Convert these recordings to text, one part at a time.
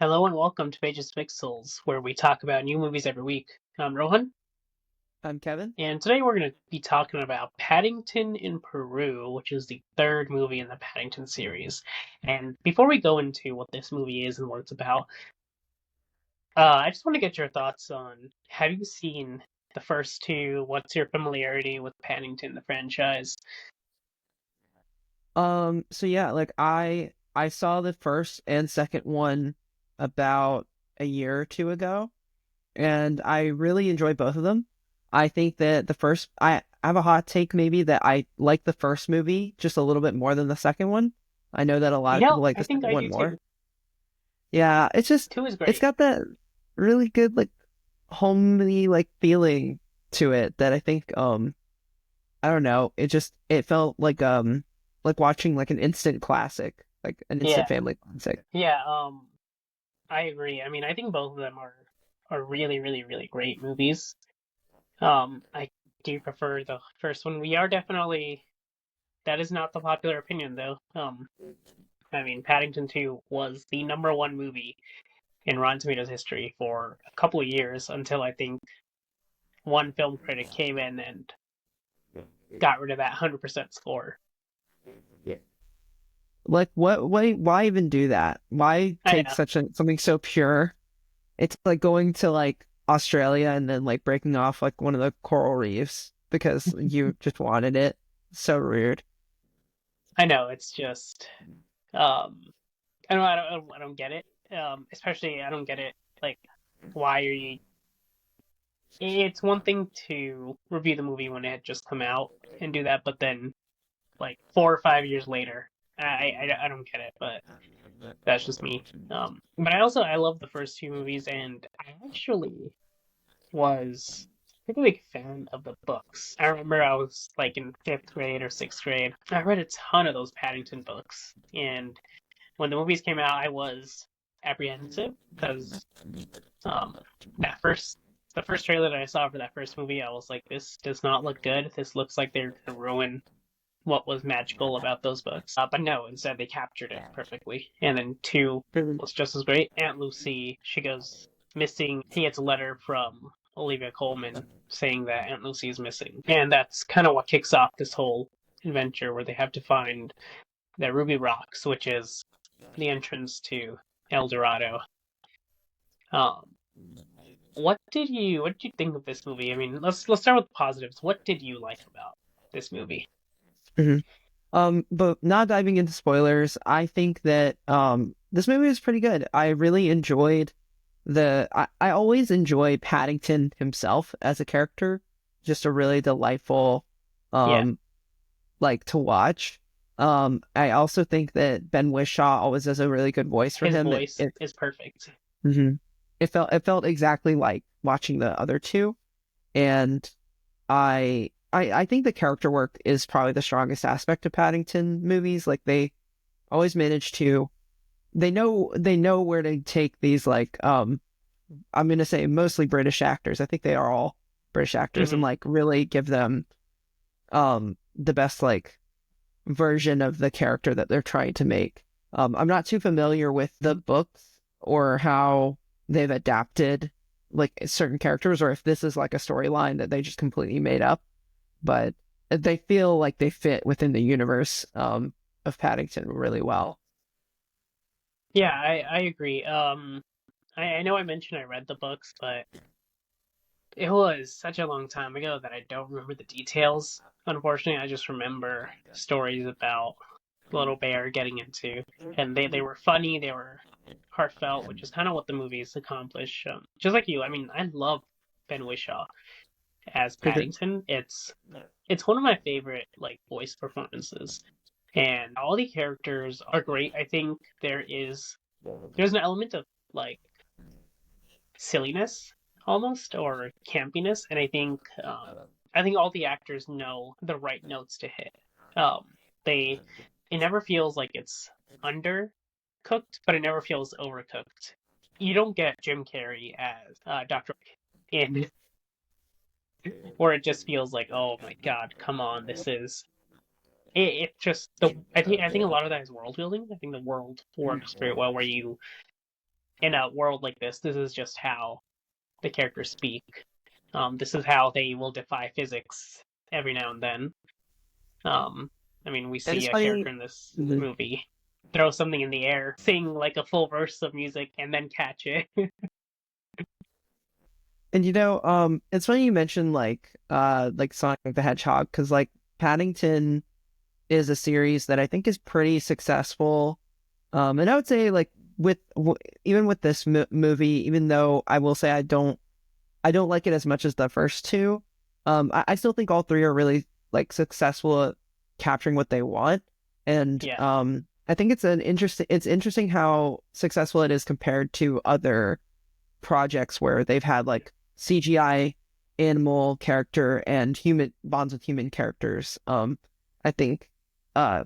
Hello and welcome to Pages Pixels, where we talk about new movies every week. I'm Rohan, I'm Kevin. and today we're going to be talking about Paddington in Peru, which is the third movie in the Paddington series. And before we go into what this movie is and what it's about, I just want to get your thoughts on, have you seen the first two? What's your familiarity with Paddington, the franchise? So yeah, like I saw the first and second one about a year or two ago, and I really enjoyed both of them. I think that I have a hot take maybe that I like the first movie just a little bit more than the second one. I know that a lot of people like I the think second I one do too. more. Yeah, Two is it's great. got that really good like homely like feeling to it that I think I don't know. It felt like watching like an instant classic, like an instant Yeah, family classic. yeah, I agree. I mean, I think both of them are really, really, really great movies. I do prefer the first one. We are definitely that is not the popular opinion though. I mean, Paddington 2 was the number one movie in Rotten Tomatoes history for a couple of years until I think one film critic came in and got rid of that 100% score. Like why even do that? Why I take know. something so pure? It's like going to like Australia and then like breaking off like one of the coral reefs because you just wanted it. So rude. I know. It's just um I don't get it. Especially I don't get it like why are you it's one thing to review the movie when it had just come out and do that, but then like 4 or 5 years later, I don't get it, but that's just me. But I love the first two movies, and I actually was a pretty big fan of the books. I remember I was like in fifth grade or sixth grade. I read a ton of those Paddington books, and when the movies came out, I was apprehensive because um, that first the first trailer that I saw for that first movie, I was like, this does not look good. This looks like they're gonna ruin what was magical about those books. But no, instead they captured it perfectly. And then two Mhm. was just as great. Aunt Lucy, she goes missing. He gets a letter from Olivia Colman saying that Aunt Lucy is missing. And that's kind of what kicks off this whole adventure where they have to find the Ruby Rocks, which is the entrance to El Dorado. Um, what did you think of this movie? I mean, let's start with positives. What did you like about this movie? Mhm. But not diving into spoilers, I think that this movie is pretty good. I really enjoyed I always enjoy Paddington himself as a character. Just a really delightful Yeah, um like to watch. I also think that Ben Whishaw always does a really good voice for his him. voice is perfect. Mhm. It felt exactly like watching the other two, and I think the character work is probably the strongest aspect of Paddington movies. Like they always manage to they know where to take these like I'm gonna say mostly British actors. I think they are all British actors and Hmm. like really give them the best like version of the character that they're trying to make. I'm not too familiar with the books or how they've adapted like certain characters or if this is like a storyline that they just completely made up, but they feel like they fit within the universe of Paddington really well. Yeah, I agree. I know I mentioned I read the books, but it was such a long time ago that I don't remember the details. Unfortunately, I just remember stories about Little Bear getting into, and they were funny, they were heartfelt, which is kind of what the movies accomplish. Just like you, I mean, I love Ben Whishaw as Paddington. It's one of my favorite like voice performances, and all the characters are great. I think there's an element of like silliness almost or campiness, and I think all the actors know the right notes to hit. Um, they it never feels like it's undercooked, but it never feels overcooked. You don't get Jim Carrey as Dr. in where it just feels like, oh my god, come on, this is it just the I think a lot of that is world building. I think the world works very well where in a world like this is just how the characters speak. This is how they will defy physics every now and then. Um, I mean, we And see it's a character funny. in this Mhm. movie throw something in the air, sing like a full verse of music, and then catch it. And it's funny you mentioned like Sonic the Hedgehog because like Paddington is a series that I think is pretty successful. And I would say like even with this movie, even though I will say I don't like it as much as the first two, I still think all three are really like successful at capturing what they want. And Yeah, I think it's interesting how successful it is compared to other projects where they've had like CGI animal character and human bonds with human characters. I think uh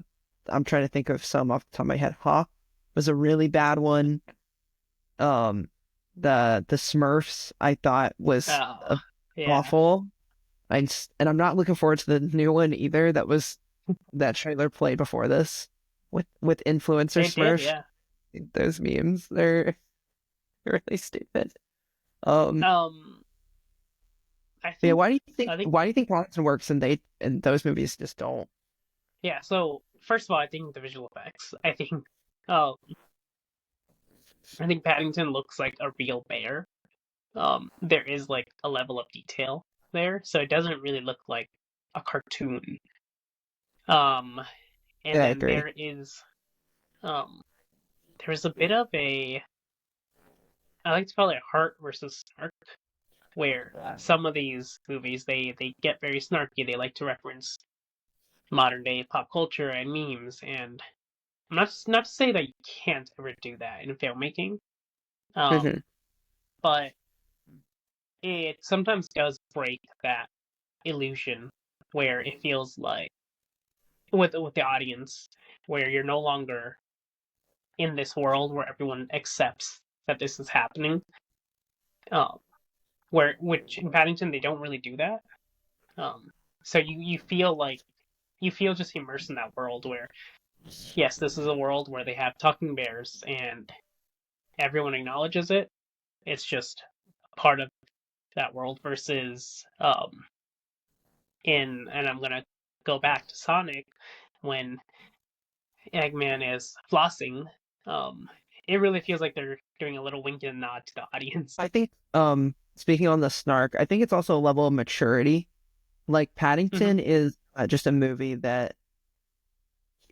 I'm trying to think of some off the top of my head. Hawk was a really bad one. Um the Smurfs I thought was uh, yeah, awful. And I'm not looking forward to the new one either. That trailer played before this with influencer it did. Smurfs. Yeah. Those memes, they're really stupid. Um Um, I Yeah, think, I think, why do you think Paddington works and those movies just don't? yeah. So first of all, I think the visual effects. Uh, I think Paddington looks like a real bear. There is like a level of detail there, so it doesn't really look like a cartoon. Um, and Yeah, I then agree. um, there's a bit of a, I like to call it heart versus snark, where some of these movies they get very snarky. They like to reference modern day pop culture and memes, and I'm not to say that you can't ever do that in filmmaking, Hmm. um, but it sometimes does break that illusion where it feels like with the audience where you're no longer in this world where everyone accepts that this is happening. Um, where which in Paddington they don't really do that. Um, so you feel like you feel just immersed in that world where yes, this is a world where they have talking bears and everyone acknowledges it. It's just part of that world versus in and I'm gonna go back to Sonic when Eggman is flossing. Um, it really feels like they're doing a little wink and nod to the audience. I think speaking on the snark, I think it's also a level of maturity. Like Hmm. Paddington is just a movie that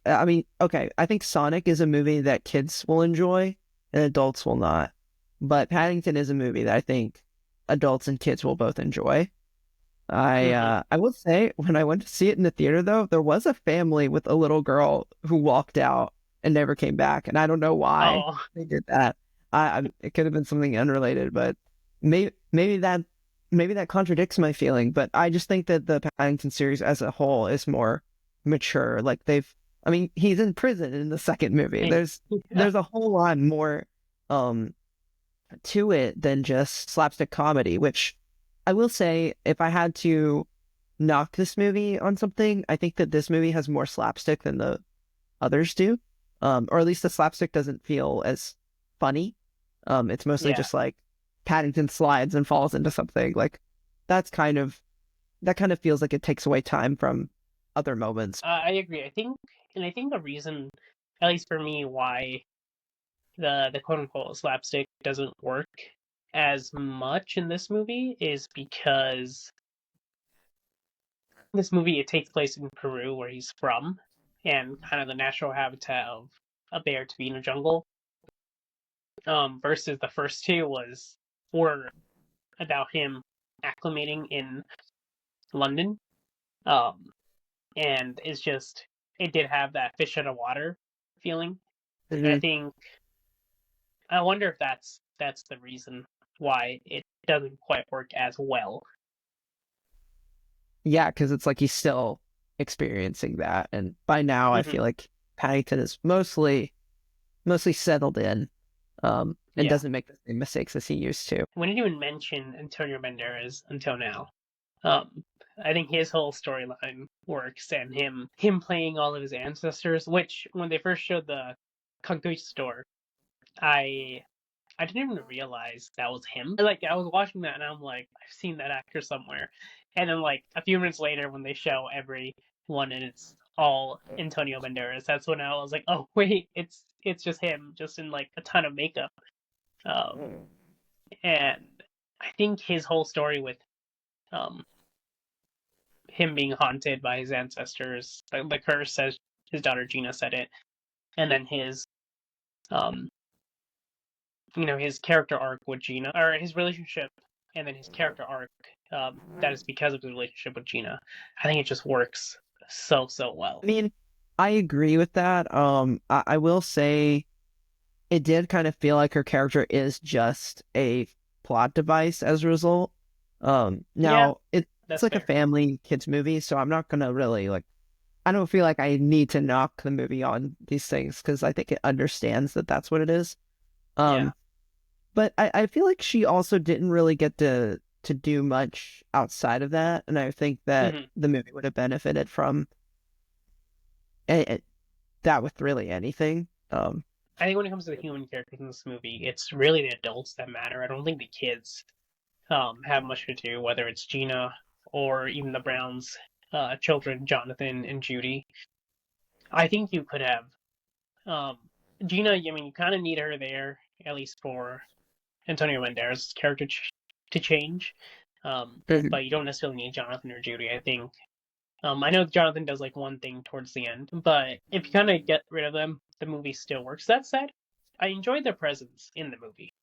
I mean, okay, I think Sonic is a movie that kids will enjoy and adults will not. But Paddington is a movie that I think adults and kids will both enjoy. Hmm. I will say when I went to see it in the theater though, there was a family with a little girl who walked out and never came back, and I don't know why Oh, they did that. It could have been something unrelated, but maybe that contradicts my feeling. But I just think that the Paddington series as a whole is more mature. I mean, he's in prison in the second movie. and yeah, There's a whole lot more um to it than just slapstick comedy, which I will say, if I had to knock this movie on something, I think that this movie has more slapstick than the others do. Or at least the slapstick doesn't feel as funny. It's mostly yeah. just like Paddington slides and falls into something. Like that's kind of that kind of feels like it takes away time from other moments. I agree. I think the reason, at least for me, why the quote unquote slapstick doesn't work as much in this movie is because this movie it takes place in Peru where he's from, and kind of the natural habitat of a bear to be in a jungle. Versus the first two were about him acclimating in London. Um, and it's just it did have that fish out of water feeling. And Hmm. I wonder if that's the reason why it doesn't quite work as well. Yeah, because it's like he's still experiencing that, and by now I Hmm. feel like Paddington is mostly settled in, and Yeah, doesn't make the same mistakes as he used to. we didn't even mention Antonio Banderas until now. Um, I think his whole storyline works, and him playing all of his ancestors. Which when they first showed the Conquistador, I I didn't even realize that was him. Like I was watching that and I'm like, I've seen that actor somewhere. And then like a few minutes later when they show everyone and it's all Antonio Banderas, that's when I was like, oh wait, it's just him, just in like a ton of makeup. Um, and I think his whole story with um him being haunted by his ancestors, the curse, as his daughter Gina said it, and then his um his character arc with Gina, or his relationship, and then his character arc, that is because of his relationship with Gina. I think it just works so well. I mean, I agree with that. I will say it did kind of feel like her character is just a plot device as a result. Yeah, Now it's that's like a fair. family kids movie, so I'm not gonna really like. I don't feel like I need to knock the movie on these things because I think it understands that that's what it is. Yeah. Um, but I feel like she also didn't really get to do much outside of that, and I think that hmm the movie would have benefited from that with really anything. I think when it comes to the human characters in this movie, it's really the adults that matter. I don't think the kids have much to do, whether it's Gina or even the Browns' children, Jonathan and Judy. I think you could have um, Gina. I mean, you kind of need her there at least for Antonio Banderas' character to change. But you don't necessarily need Jonathan or Judy. I think. I know Jonathan does like one thing towards the end, but if you kind of get rid of them, the movie still works. That said, I enjoyed their presence in the movie.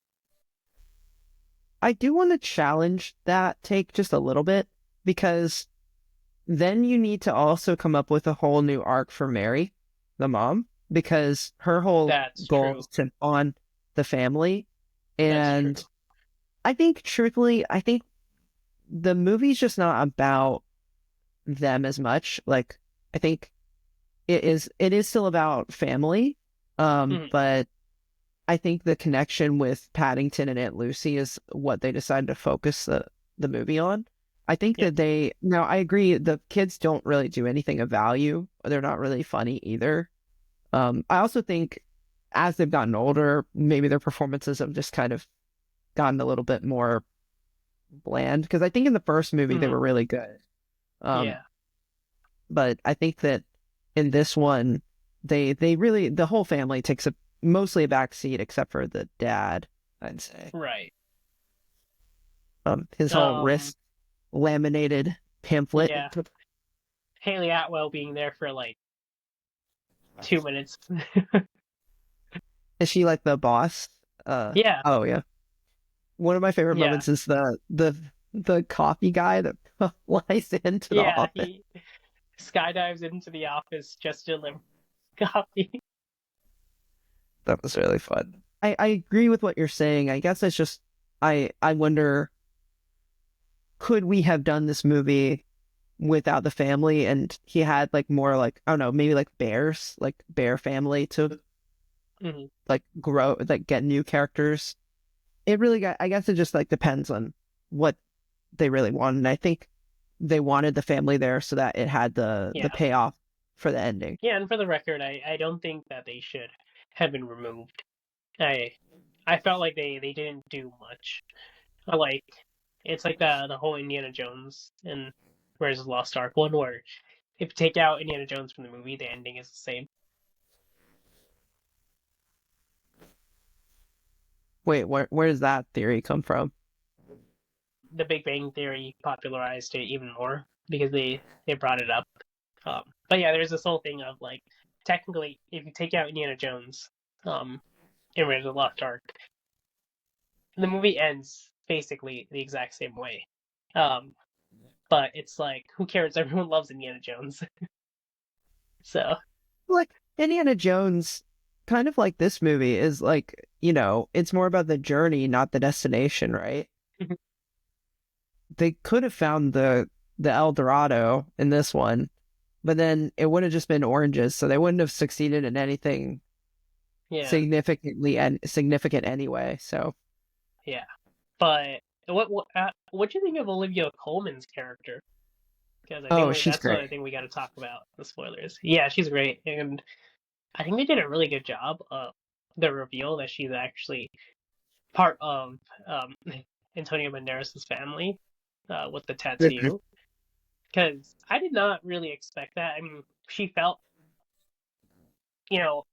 I do want to challenge that take just a little bit because then you need to also come up with a whole new arc for Mary, the mom, because her whole That's goal true. is to on the family. That's And true. I think, truthfully, I think the movie's just not about them as much. Like, I think it is still about family. Mhm. But I think the connection with Paddington and Aunt Lucy is what they decided to focus the movie on. I think Yep. that now I agree, the kids don't really do anything of value. They're not really funny either. I also think as they've gotten older, maybe their performances have just kind of gotten a little bit more bland. Because I think in the first movie they Mhm. were really good. Um, Yeah. but I think that in this one, they really the whole family takes a mostly a back seat except for the dad, I'd say. Right. His whole Um. wrist laminated pamphlet. Yeah. Haley Atwell being there for like 2 minutes. Is she like the boss? Yeah. Oh yeah. One of my favorite Yeah. moments is the coffee guy that flies into the Yeah. office. He skydives into the office just to deliver coffee. That was really fun. I agree with what you're saying. I guess it's just I wonder, could we have done this movie without the family and he had like more like I don't know, maybe like bears, like bear family to hmm like grow, like get new characters. It really got, I guess it just like depends on what they really want. And I think they wanted the family there so that it had the Yeah. payoff for the ending. Yeah. And for the record, I don't think that they should have been removed. I I felt like they didn't do much. Like it's like the whole Indiana Jones and Where's the Lost Ark one, where if you take out Indiana Jones from the movie, the ending is the same. Wait, where does that theory come from? The Big Bang Theory popularized it even more because they brought it up. But yeah, there's this whole thing of like technically, if you take out Indiana Jones, um, in Where's the Lost Ark, the movie ends basically the exact same way. Um, but it's like, who cares? Everyone loves Indiana Jones, so Like Indiana Jones, kind of like this movie, is like, it's more about the journey, not the destination, right? They could have found the El Dorado in this one, but then it would have just been oranges, so they wouldn't have succeeded in anything yeah, significantly and significant anyway. So, yeah. But what do you think of Olivia Colman's character? Because I think oh, she's that's great. what I think we got to talk about the spoilers. Yeah, she's great, and I think they did a really good job of the reveal that she's actually part of um, Antonio Banderas' family with the Mhm. tattoo. Because I did not really expect that. I mean, she felt, you know,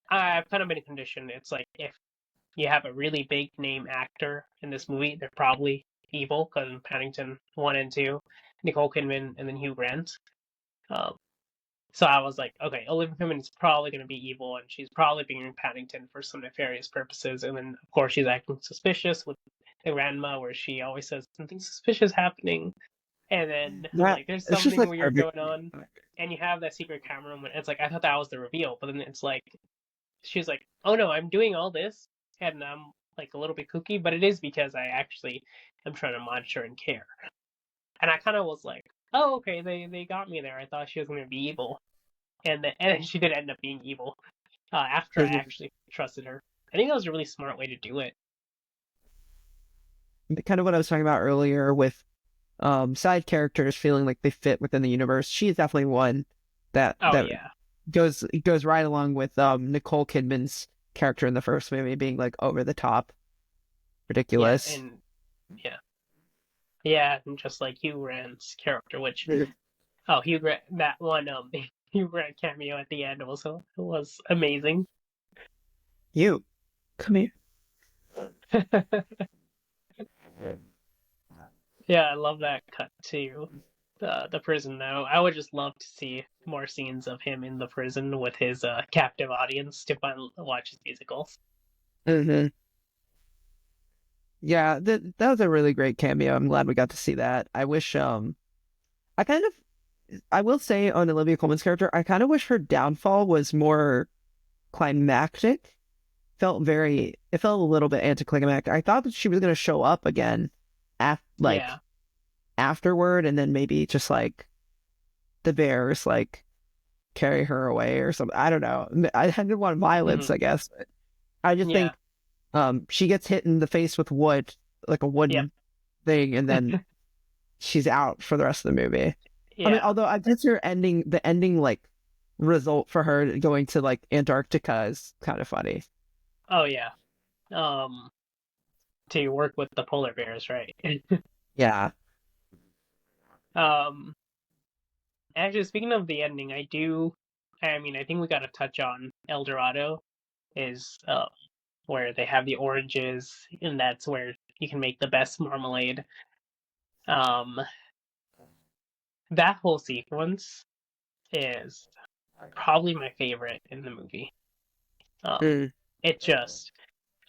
I've kind of been conditioned. It's like if you have a really big name actor in this movie, they're probably evil. Because in Paddington 1 and 2, Nicole Kidman and then Hugh Grant. Um, so I was like, okay, Olivia Colman is probably going to be evil, and she's probably being Paddington for some nefarious purposes. And then, of course, she's acting suspicious with the grandma, where she always says something suspicious happening. And then I'm That like, there's it's just something like weird every. going on. And you have that secret camera moment. It's like, I thought that was the reveal. But then it's like, she's like, oh no, I'm doing all this. And I'm like a little bit kooky, but it is because I actually am trying to monitor and care. And I kind of was like, oh, okay, they got me there. I thought she was going to be evil. And then she did end up being evil after I actually trusted her. I think that was a really smart way to do it. Kind of what I was talking about earlier with side characters feeling like they fit within the universe. She is definitely one that Oh yeah, goes right along with Nicole Kidman's character in the first movie being like over the top, yeah, ridiculous. and yeah, yeah, and just like Hugh Grant's character, which Hugh Grant, that one Hugh Grant cameo at the end was amazing. You come here. Yeah, I love that cut to the prison though. I would just love to see more scenes of him in the prison with his captive audience to watch his musicals. Hmm. Yeah, that was a really great cameo. I'm glad we got to see that. I wish I kind of I will say on Olivia Colman's character, I kind of wish her downfall was more climactic. It felt a little bit anticlimactic. I thought that she was going to show up again Yeah. afterward, and then maybe just like the bears like carry her away or something. I don't know. I didn't want violence, Hmm. I guess. But I just Yeah. think she gets hit in the face with wood, like a Yep. wooden thing, and then she's out for the rest of the movie. I mean, Yeah. although I guess the ending like result for her going to like Antarctica is kind of funny. Oh yeah. Um, to work with the polar bears, right? Yeah. Um, actually, speaking of the ending, I do. I mean, I think we got to touch on El Dorado, is where they have the oranges, and that's where you can make the best marmalade. Um, that whole sequence is probably my favorite in the movie. Um, Mm. it just,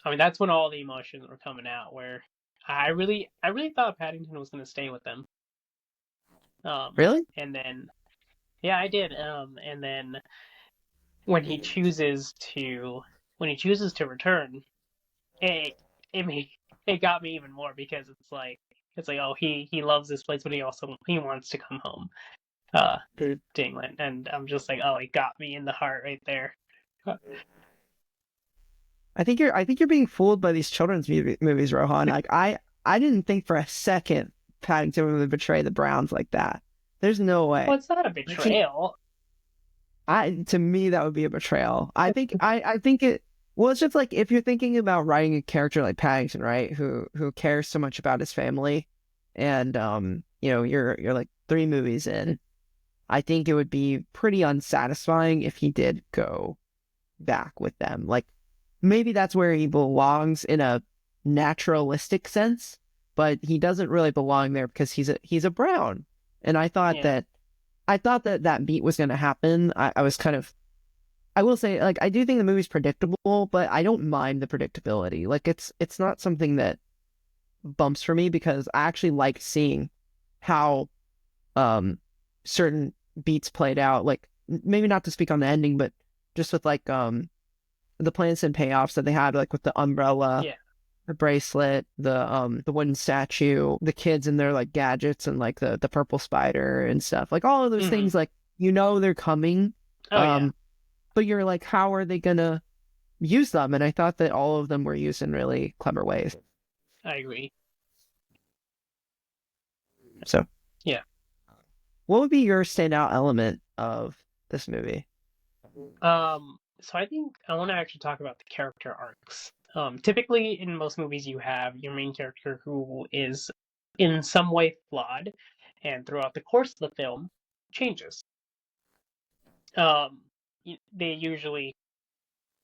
I mean, that's when all the emotions were coming out. Where I really thought Paddington was going to stay with them. Really? And then, yeah, I did. And then when he chooses to, when he chooses to return, it it made it got me even more because it's like, oh, he loves this place, but he wants to come home, uh, Mm. to England, and I'm just like, oh, it got me in the heart right there. I think you're being fooled by these movies, Rohan. Like I didn't think for a second Paddington would betray the Browns like that. There's no Well, way. it's not a Like he, betrayal. I to me that would be a betrayal. I think it well it's just like if you're thinking about writing a character like Paddington, right, who cares so much about his family and you're like 3 movies in, I think it would be pretty unsatisfying if he did go back with them. Like maybe that's where he belongs in a naturalistic sense, but he doesn't really belong there because he's a Brown. And Yeah, I thought that that beat was going to happen. I was kind of I will say like I do think the movie's predictable, but I don't mind the predictability. Like it's not something that bumps for me because I actually like seeing how um certain beats played out. Like maybe not to speak on the ending, but just with like the plans and payoffs that they had, like with the umbrella, yeah, the bracelet, the wooden statue, the kids and their like gadgets and like the purple spider and stuff. Like all of those hmm things, like they're coming. oh yeah, Um, but you're like, how are they gonna use them? And I thought that all of them were used in really clever ways. I agree. So, Yeah. what would be your standout element of this movie? So I think I want to actually talk about the character arcs. Typically, in most movies, you have your main character who is in some way flawed, and throughout the course of the film, changes. Um, they usually,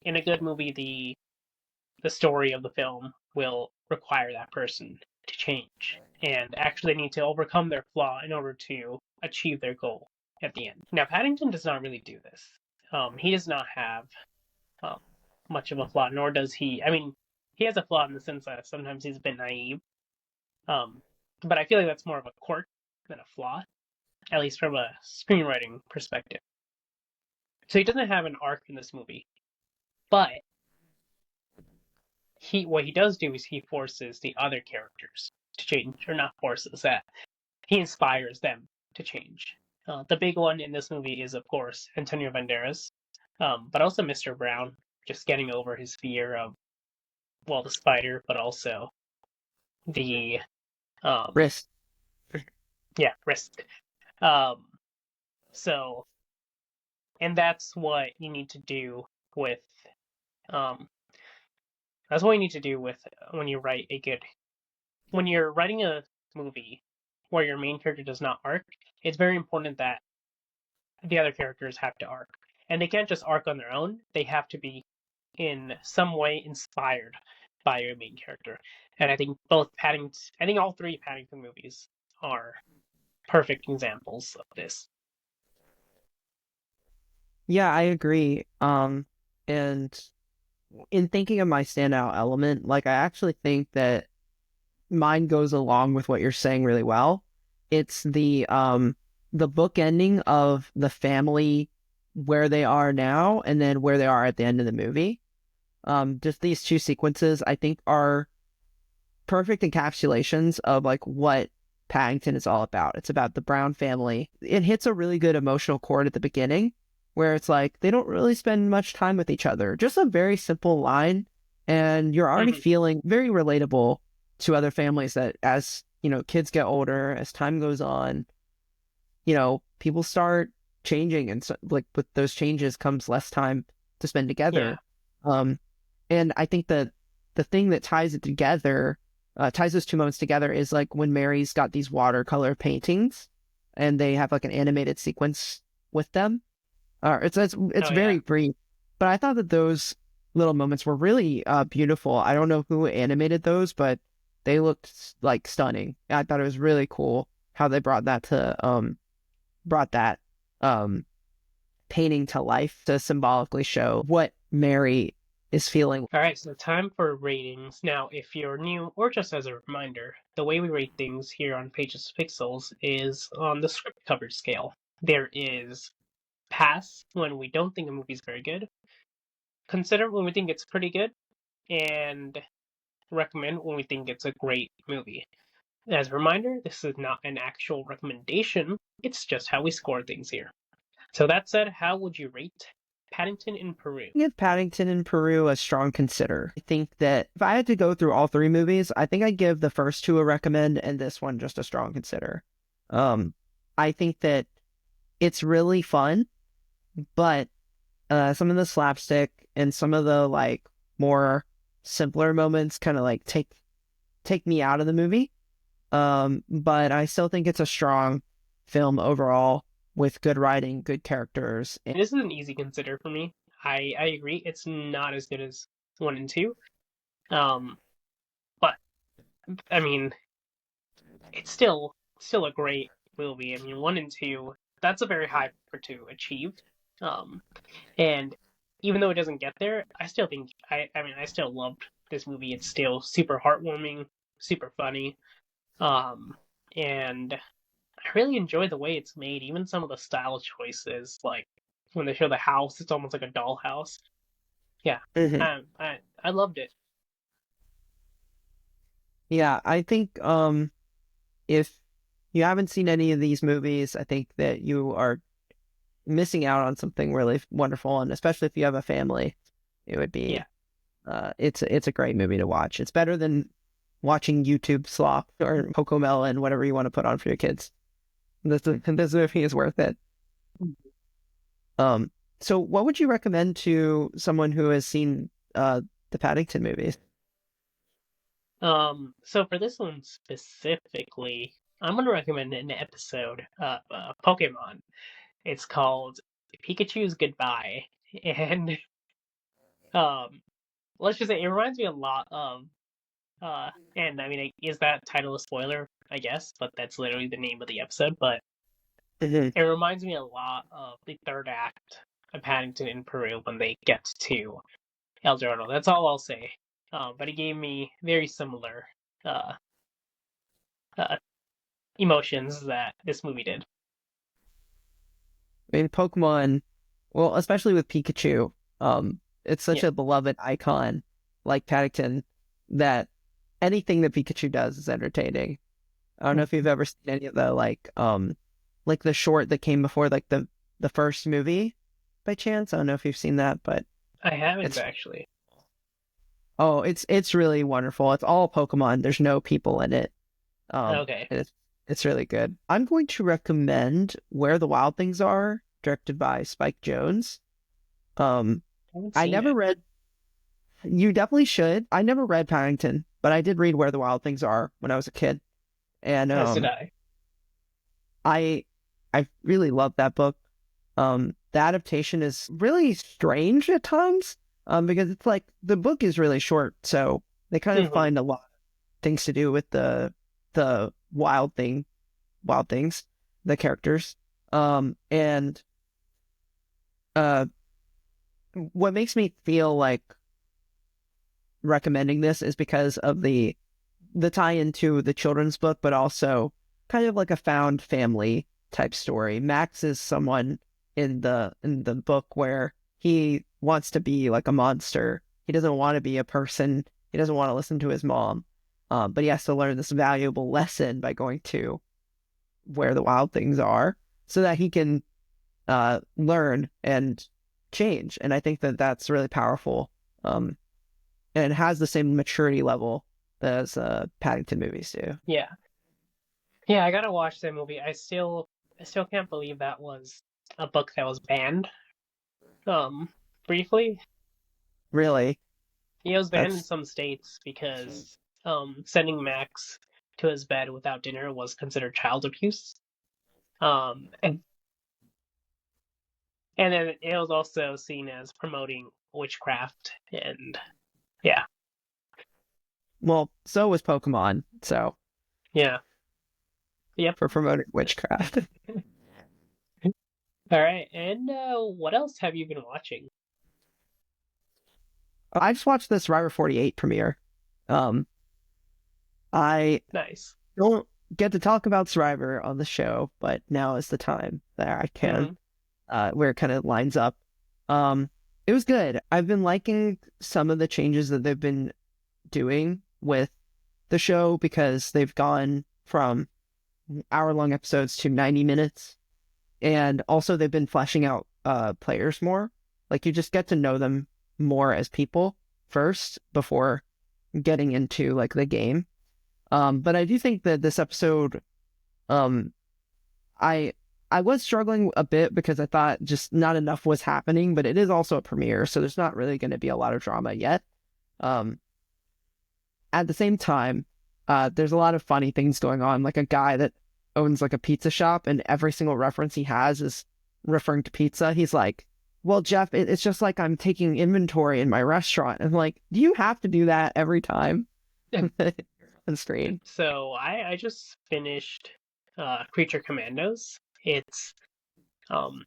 in a good movie, the story of the film will require that person to change and actually need to overcome their flaw in order to achieve their goal at the end. Now, Paddington does not really do this. He does not have um, much of a flaw, nor does he. I mean, he has a flaw in the sense that sometimes he's a bit naive, um, but I feel like that's more of a quirk than a flaw, at least from a screenwriting perspective. So he doesn't have an arc in this movie, but he what he does do is he forces the other characters to change, or not forces that he inspires them to change. The big one in this movie is, of course, Antonio Banderas, but also Mr. Brown, just getting over his fear of, well, the spider, but also the um, Risk. yeah, risk. Um, so, and that's what you need to do with um, that's what you need to do with when you write a good when you're writing a movie where your main character does not arc. It's very important that the other characters have to arc, and they can't just arc on their own. They have to be in some way inspired by your main character. And I think I think all three Paddington movies are perfect examples of this. Yeah, I agree. And in thinking of my standout element, like I actually think that mine goes along with what you're saying really well. It's the book ending of the family where they are now and then where they are at the end of the movie. Just these two sequences I think are perfect encapsulations of like what Paddington is all about. It's about the Brown family. It hits a really good emotional chord at the beginning where it's like they don't really spend much time with each other. Just a very simple line, and you're already Mm-hmm. feeling very relatable to other families that as, kids get older, as time goes on, people start changing, and so, like with those changes comes less time to spend Yeah, together. Um, and I think that the thing that ties it together, ties those two moments together, is like when Mary's got these watercolor paintings, and they have like an animated sequence with them. It's oh yeah, very brief, but I thought that those little moments were really beautiful. I don't know who animated those, but they looked like stunning. I thought it was really cool how they brought that um painting to life to symbolically show what Mary is feeling. all right, so time for ratings. Now, if you're new, or just as a reminder, the way we rate things here on Pages to Pixels is on the script coverage scale. There is pass when we don't think a movie's very good, consider when we think it's pretty good, and recommend when we think it's a great movie. As a reminder, this is not an actual recommendation, it's just how we score things here. So that said, how would you rate Paddington in Peru? Give Paddington in Peru a strong consider. I think that if I had to go through all three movies, I think I'd give the first two a recommend and this one just a strong consider. Um, I think that it's really fun, but some of the slapstick and some of the like more simpler moments kind of like take me out of the movie. But I still think it's a strong film overall with good writing, good characters. And This is an easy consider for me. I agree, it's not as good as one and two. Um, but I mean, it's still a great movie. I mean, one and two, that's a very high bar to achieve. Um, and even though it doesn't get there, I still think I mean I still loved this movie. It's still super heartwarming, super funny. And I really enjoy the way it's made. Even some of the style choices, like when they show the house, it's almost like a dollhouse. Yeah, Mhm. I loved it. Yeah, I think if you haven't seen any of these movies, I think that you are missing out on something really wonderful, and especially if you have a family, it would Yeah, be it's a great movie to watch. It's better than watching YouTube slop or Cocomelon, whatever you want to put on for your kids. This movie is worth it. So what would you recommend to someone who has seen the Paddington movies. So for this one specifically, I'm gonna recommend an episode of Pokemon. It's called Pikachu's Goodbye, and um, let's just say it reminds me a lot of and I mean, is that title a spoiler? I guess, but that's literally the name of the episode. But Hmm. it reminds me a lot of the third act of Paddington in Peru when they get to El Dorado. That's all I'll say. But it gave me very similar uh, uh, emotions that this movie did. I mean, Pokemon, well, especially with Pikachu, it's such Yeah. a beloved icon like Paddington that anything that Pikachu does is entertaining. I don't know if you've ever seen any of the like the short that came before like the first movie by chance. I don't know if you've seen that, but I haven't it's actually. oh, it's really wonderful. It's all Pokemon. There's no people in it. Okay. And it's really good. I'm going to recommend Where the Wild Things Are, directed by Spike Jonze. Um, I haven't I seen never it. read. You definitely should. I never read Paddington, but I did read Where the Wild Things Are when I was a kid, and As did I. I I really love that book. The adaptation is really strange at times, because it's like the book is really short, so they kind of Hmm. find a lot of things to do with the wild things, the characters. And uh, what makes me feel like recommending this is because of the tie into the children's book, but also kind of like a found family type story. Max is someone in the book where he wants to be like a monster. He doesn't want to be a person. He doesn't want to listen to his mom. But he has to learn this valuable lesson by going to where the wild things are so that he can learn and change. And I think that that's really powerful. And it has the same maturity level as Paddington movies do. Yeah. Yeah, I gotta watch that movie. I still can't believe that was a book that was banned. Briefly. Really, Yeah, it was banned in that's some states because sending Max to his bed without dinner was considered child abuse. And then it was also seen as promoting witchcraft and yeah, well, so was Pokemon. So yeah, yep. for promoting witchcraft, All right, and what else have you been watching? I just watched the Survivor 48 premiere. Um, I Nice. don't get to talk about Survivor on the show, but now is the time that I can. Hmm. Where it kind of lines up. Um, it was good. I've been liking some of the changes that they've been doing with the show because they've gone from hour-long episodes to 90 minutes. And also they've been fleshing out players more. Like you just get to know them more as people first before getting into like the game. But I do think that this episode, um, I I was struggling a bit because I thought just not enough was happening, but it is also a premiere, so there's not really going to be a lot of drama yet. Um, at the same time, there's a lot of funny things going on, like a guy that owns like a pizza shop, and every single reference he has is referring to pizza. He's like, "Well, Jeff, it's just like I'm taking inventory in my restaurant." And I'm like, "Do you have to do that every time on screen?" So I just finished Creature Commandos. It's I'm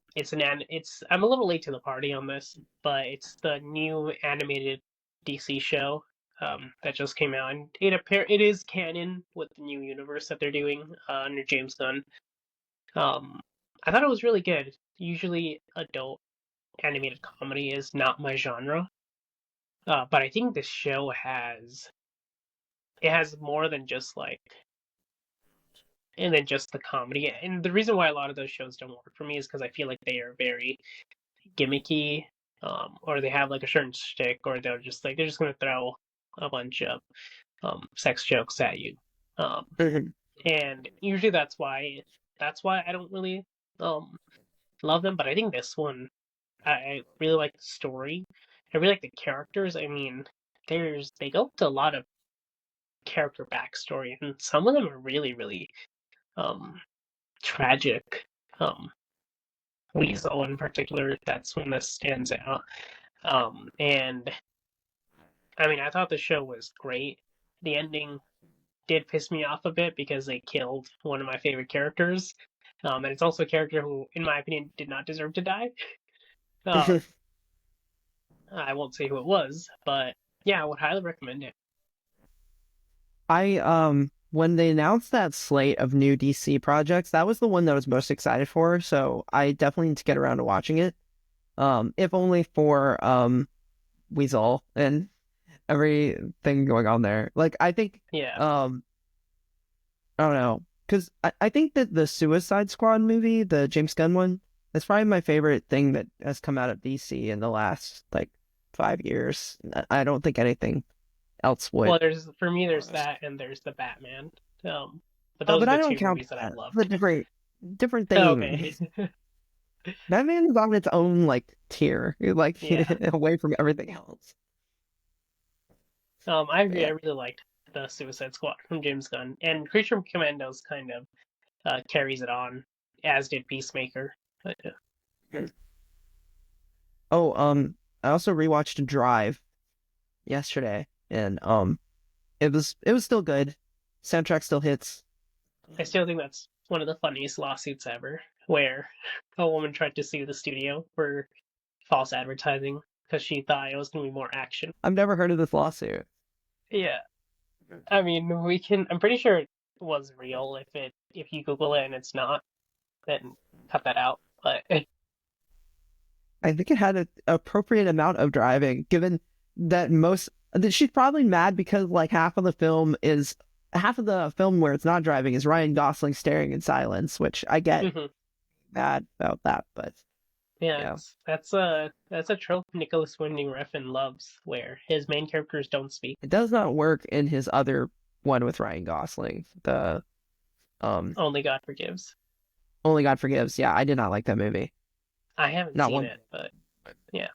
a little late to the party on this, but it's the new animated DC show that just came out, and it is canon with the new universe that they're doing under James Gunn. Um, I thought it was really good. Usually, adult animated comedy is not my genre, but I think this show has more than just like and then just the comedy. And the reason why a lot of those shows don't work for me is because I feel like they are very gimmicky, or they have like a certain shtick, or they're just gonna throw a bunch of sex jokes at you, um, Mhm. and usually that's why I don't really um love them. But I think this one, I really like the story. I really like the characters. I mean, they go into a lot of character backstory, and some of them are really, really um tragic. Um, Weasel in particular, that's one that stands out. And I mean, I thought the show was great. The ending did piss me off a bit because they killed one of my favorite characters. And it's also a character who, in my opinion, did not deserve to die. Um, I won't say who it was, but yeah, I would highly recommend it. When they announced that slate of new DC projects, that was the one that I was most excited for, so I definitely need to get around to watching it. If only for Weasel and everything going on there. Like I think Yeah. I don't know. Because I think that the Suicide Squad movie, the James Gunn one, that's probably my favorite thing that has come out of DC in the last like 5 years. I don't think anything else Well, would. there's for me, there's that, and there's the Batman. Um, but Oh, those but are I the don't two count movies that I've that. The loved. different Okay. things. Batman is on its own like tier, like Yeah. away from everything else. I agree. I Yeah. really liked the Suicide Squad from James Gunn, and Creature from Commandos kind of carries it on, as did Peacemaker. But, Oh, I also rewatched Drive yesterday, and it was still good. Soundtrack still hits. I still think that's one of the funniest lawsuits ever, where a woman tried to sue the studio for false advertising because she thought it was going to be more action. I've never heard of this lawsuit. Yeah, I mean, we can. I'm pretty sure it was real. If you Google it and it's not, then cut that out. But I think it had an appropriate amount of driving, given that that she's probably mad because like half of the film where it's not driving is Ryan Gosling staring in silence, which I get mhm. mad about that, but Yeah, yeah, that's a trope Nicholas Winding Refn loves, where his main characters don't speak. it does not work in his other one with Ryan Gosling. The um Only God forgives. Only God Forgives. Yeah, I did not like that movie. I haven't Not seen one. it, but yeah.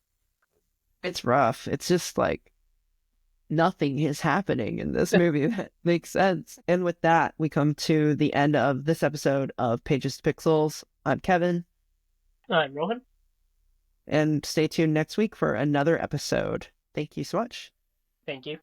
It's rough. It's just like nothing is happening in this movie that makes sense. And with that, we come to the end of this episode of Pages to Pixels. I'm Kevin, Rohan, and stay tuned next week for another episode. Thank you so much. thank you.